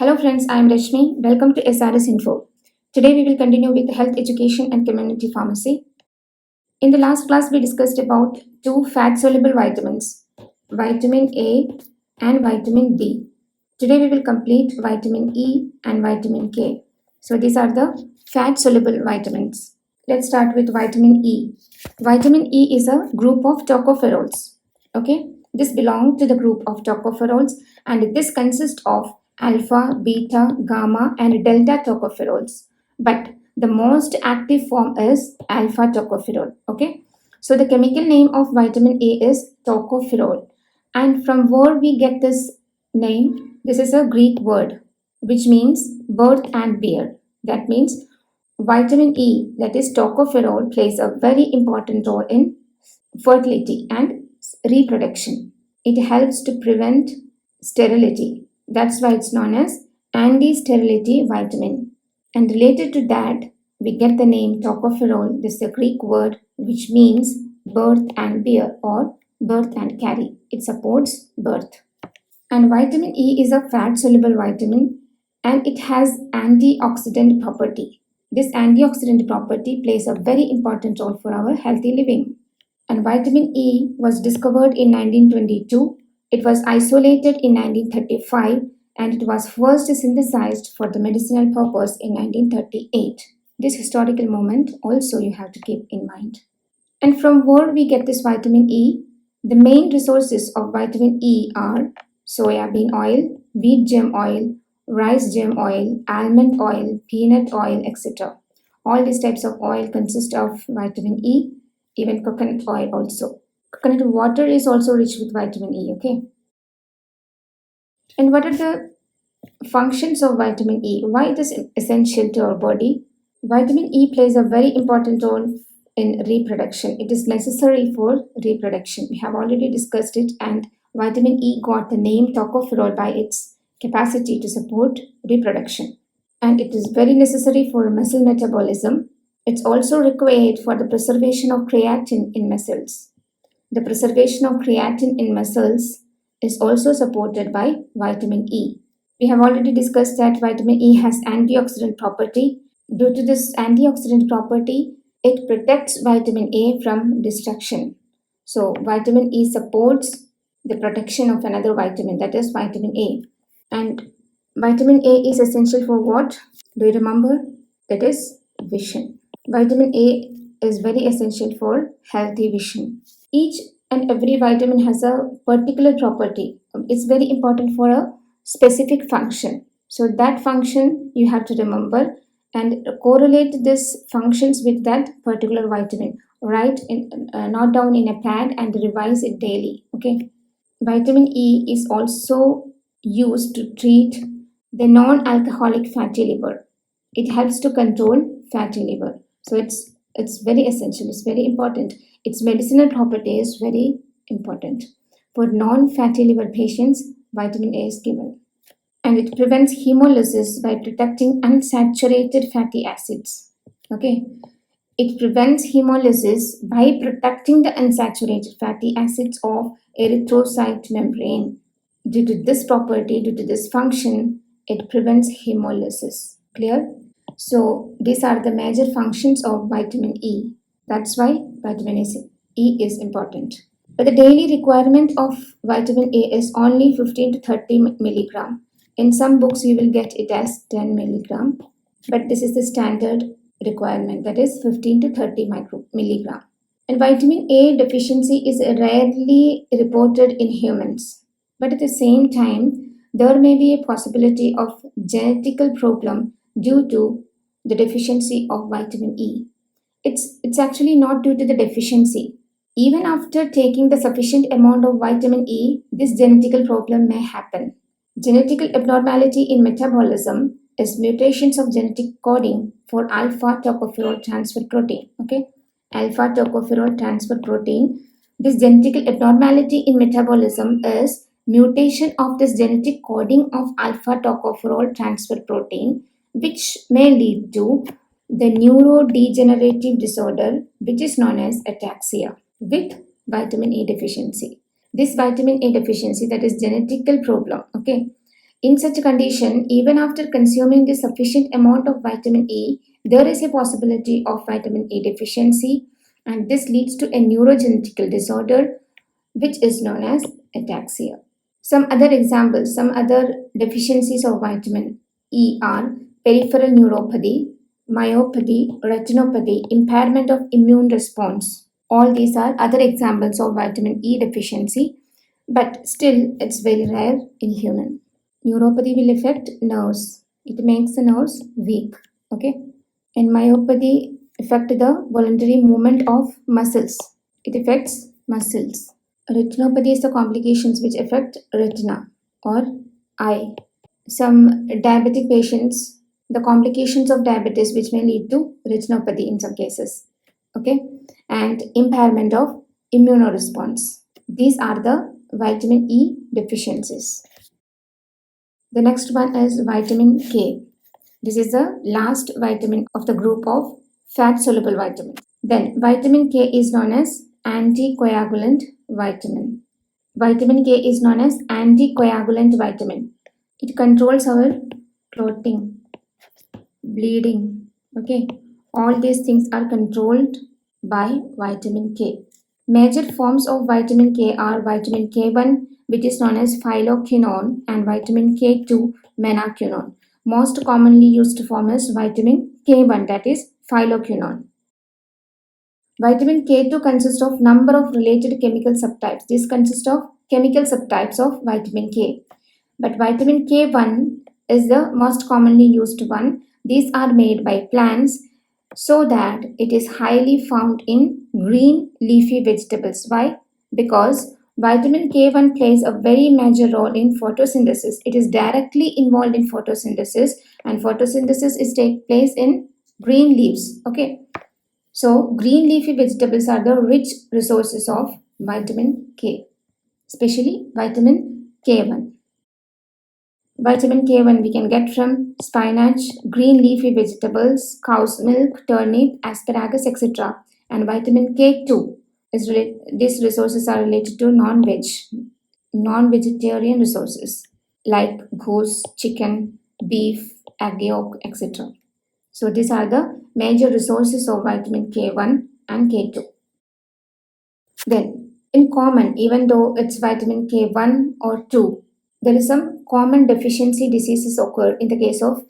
Hello friends, I am Rashmi. Welcome to SRS Info. Today we will continue with health education and community pharmacy. In the last class we discussed about two fat-soluble vitamins, vitamin A and vitamin D. Today we will complete vitamin E and vitamin K. So these are the fat-soluble vitamins. Let's start with vitamin E. Vitamin E is a group of tocopherols. Okay, this belongs to the group of tocopherols and this consists of alpha, beta, gamma and delta tocopherols. But the most active form is alpha tocopherol. Okay, so the chemical name of vitamin A is tocopherol. And from where we get this name, this is a Greek word which means birth and bear. That means vitamin E, that is tocopherol, plays a very important role in fertility and reproduction. It helps to prevent sterility. That's why it's known as anti-sterility vitamin. And related to that, we get the name tocopherol. This is a Greek word which means birth and bear or birth and carry. It supports birth. And vitamin E is a fat-soluble vitamin and it has antioxidant property. This antioxidant property plays a very important role for our healthy living. And vitamin E was discovered in 1922. It was isolated in 1935 and it was first synthesized for the medicinal purpose in 1938. This historical moment also you have to keep in mind. And from where we get this vitamin E? The main resources of vitamin E are soya bean oil, wheat germ oil, rice germ oil, almond oil, peanut oil, etc. All these types of oil consist of vitamin E, even coconut oil also. Coconut water is also rich with vitamin E, okay? And what are the functions of vitamin E? Why it is essential to our body? Vitamin E plays a very important role in reproduction. It is necessary for reproduction. We have already discussed it, and vitamin E got the name tocopherol by its capacity to support reproduction. And it is very necessary for muscle metabolism. It's also required for the preservation of creatine in muscles. The preservation of creatine in muscles is also supported by vitamin E. We have already discussed that vitamin E has antioxidant property. Due to this antioxidant property, it protects vitamin A from destruction. So vitamin E supports the protection of another vitamin, that is vitamin A. And vitamin A is essential for what? Do you remember? That is vision. Vitamin A is very essential for healthy vision. Each and every vitamin has a particular property. It's very important for a specific function. So that function you have to remember and correlate these functions with that particular vitamin. Write note down in a pad and revise it daily. Okay. Vitamin E is also used to treat the non-alcoholic fatty liver. It helps to control fatty liver. So it's very essential. It's very important. Its medicinal property is very important. For non-fatty liver patients, vitamin A is given. And it prevents hemolysis by protecting unsaturated fatty acids. Okay. It prevents hemolysis by protecting the unsaturated fatty acids of erythrocyte membrane. Due to this property, due to this function, it prevents hemolysis. Clear? So these are the major functions of vitamin E. That's why vitamin E is important. But the daily requirement of vitamin A is only 15 to 30 milligram. In some books you will get it as 10 milligram. But this is the standard requirement, that is 15 to 30 milligram. And vitamin A deficiency is rarely reported in humans. But at the same time, there may be a possibility of genetical problem due to the deficiency of vitamin E. It's actually not due to the deficiency. Even after taking the sufficient amount of vitamin E, this genetical problem may happen. Genetical abnormality in metabolism is mutations of genetic coding for alpha tocopherol transfer protein. Okay, alpha tocopherol transfer protein. This genetical abnormality in metabolism is mutation of this genetic coding of alpha tocopherol transfer protein, which may lead to the neurodegenerative disorder, which is known as ataxia, with vitamin E deficiency. This vitamin A deficiency, that is genetical problem, okay, In such a condition, even after consuming the sufficient amount of vitamin E, there is a possibility of vitamin E deficiency, and this leads to a neurogenetical disorder which is known as ataxia. Some other examples, some other deficiencies of vitamin E are peripheral neuropathy, myopathy, retinopathy, impairment of immune response. All these are other examples of vitamin E deficiency, but still it's very rare in human. Neuropathy will affect nerves. It makes the nerves weak. Okay. And myopathy affect the voluntary movement of muscles. It affects muscles. Retinopathy is the complications which affect retina or eye. Some diabetic patients, the complications of diabetes which may lead to retinopathy in some cases. Okay. And impairment of immunoresponse. These are the vitamin E deficiencies. The next one is vitamin K. This is the last vitamin of the group of fat soluble vitamins. Then vitamin K is known as anticoagulant vitamin. Vitamin K is known as anticoagulant vitamin. It controls our clotting, bleeding. Okay, all these things are controlled by vitamin K. Major forms of vitamin K are vitamin K1, which is known as phylloquinone, and vitamin K2, menaquinone. Most commonly used form is vitamin K1, that is phylloquinone. Vitamin K2 consists of number of related chemical subtypes. This consists of chemical subtypes of vitamin K. But vitamin K1 is the most commonly used one. These are made by plants so that it is highly found in green leafy vegetables. Why? Because vitamin K1 plays a very major role in photosynthesis. It is directly involved in photosynthesis, and photosynthesis is take place in green leaves. Okay. So green leafy vegetables are the rich resources of vitamin K, especially vitamin K1. Vitamin K1 we can get from spinach, green leafy vegetables, cow's milk, turnip, asparagus, etc. And vitamin K2 is these resources are related to non-vegetarian resources like goose, chicken, beef, egg yolk, etc. So these are the major resources of vitamin K1 and K2. Then, in common, even though it's vitamin K1 or 2, there is some common deficiency diseases occur in the case of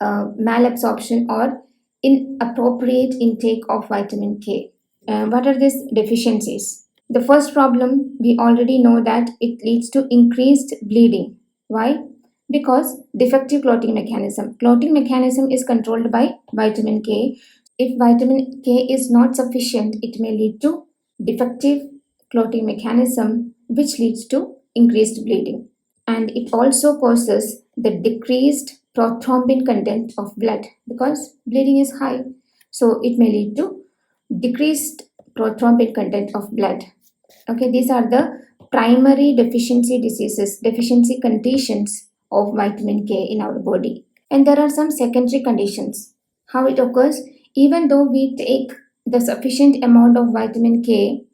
malabsorption or inappropriate intake of vitamin K. What are these deficiencies? The first problem, we already know that it leads to increased bleeding. Why? Because defective clotting mechanism. Clotting mechanism is controlled by vitamin K. If vitamin K is not sufficient, it may lead to defective clotting mechanism, which leads to increased bleeding. And it also causes the decreased prothrombin content of blood because bleeding is high. So it may lead to decreased prothrombin content of blood. Okay, these are the primary deficiency diseases, deficiency conditions of vitamin K in our body. And there are some secondary conditions. How it occurs? Even though we take the sufficient amount of vitamin K,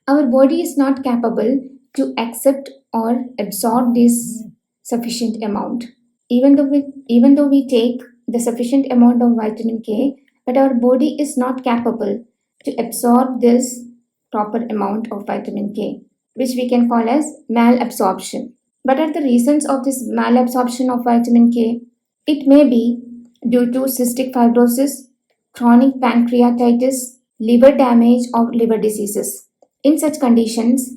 our body is not capable to accept or absorb this sufficient amount. Even though we take the sufficient amount of vitamin K, but our body is not capable to absorb this proper amount of vitamin K, which we can call as malabsorption. What are the reasons of this malabsorption of vitamin K? It may be due to cystic fibrosis, chronic pancreatitis, liver damage, or liver diseases. In such conditions,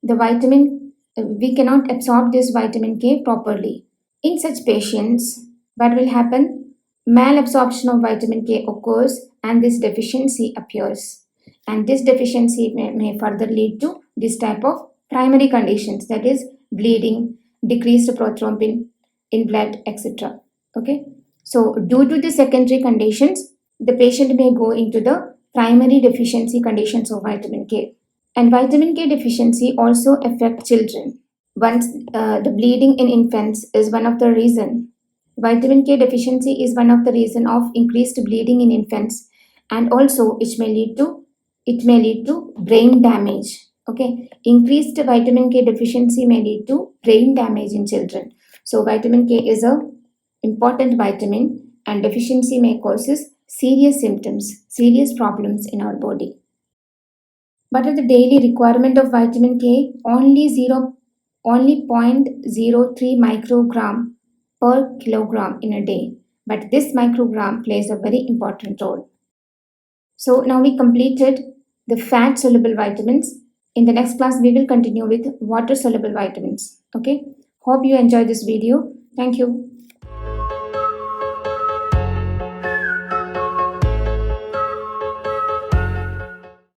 we cannot absorb this vitamin K properly. In such patients, what will happen? Malabsorption of vitamin K occurs and this deficiency appears. And this deficiency may further lead to this type of primary conditions, that is bleeding, decreased prothrombin in blood, etc. Okay. So due to the secondary conditions, the patient may go into the primary deficiency conditions of vitamin K. And vitamin K deficiency also affects children. Once the bleeding in infants is one of the reason. Vitamin K deficiency is one of the reason of increased bleeding in infants, and also it may lead to brain damage. Okay, increased vitamin K deficiency may lead to brain damage in children. So vitamin K is a important vitamin, and deficiency may causes serious symptoms, serious problems in our body. What are the daily requirement of vitamin K? Only 0.03 microgram per kilogram in a day. But this microgram plays a very important role. So now we completed the fat soluble vitamins. In the next class, we will continue with water soluble vitamins. Okay. Hope you enjoyed this video. Thank you.